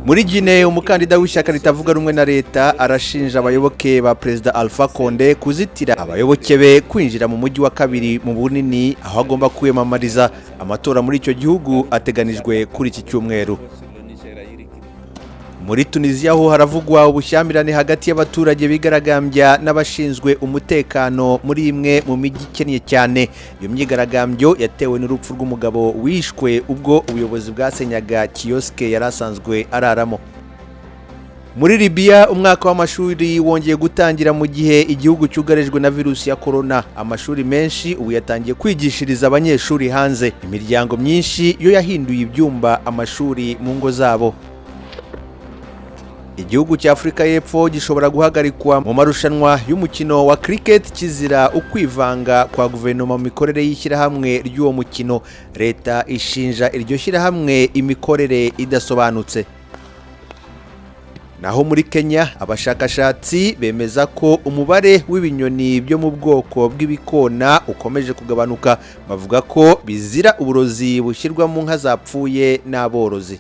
Muri Guinea umukandida w'ishyaka ritavuga rumwe na leta arashinja abayoboke ba Perezida Alpha Condé kuzitira abayoboke be kwinjira mu mujyi wa kabiri mu bunini aho agomba kwiyamamariza. Amatora muri icyo gihugu ateganijwe kuri iki cyumweru. Muri Tunisia ho haravugwa ubushyamirane hagati y'abaturage bigaragambya n'abashinzwe umutekano muri imwe mu mijyi ikennye cyane. Iyo myigaragambyo yatewe n'urupfu rw'umugabo wishwe ubwo ubuyobozi bwasenyaga kioske yarasanzwe araramo. Muri Libya umwaka w'amashuri wongeye gutangira mu gihe igihugu cyugarijwe na virusi ya corona. Amashuri menshi ubu yatangiye kwigishiriza abanyeshuri hanze. Imiryango myinshi yo yahinduye ibyumba amashuri mu ngo zabo. Igihugu cya Afrika y'Epfo gishobora guhagarikwa mu marushanwa y'umukino wa cricket kizira ukwivanga kwa guverinoma mu mikorere y'ishyirahamwe ry'uwo mukino. Leta ishinja iryo shyirahamwe imikorere idasobanutse. Naho muri Kenya abashakashatsi bemeza ko umubare w'ibinyoni byo mu bwoko bw'ibikona ukomeje kugabanuka. Bavuga ko bizira uburozi bushyirwa mu nka zapfuye n'aborozi.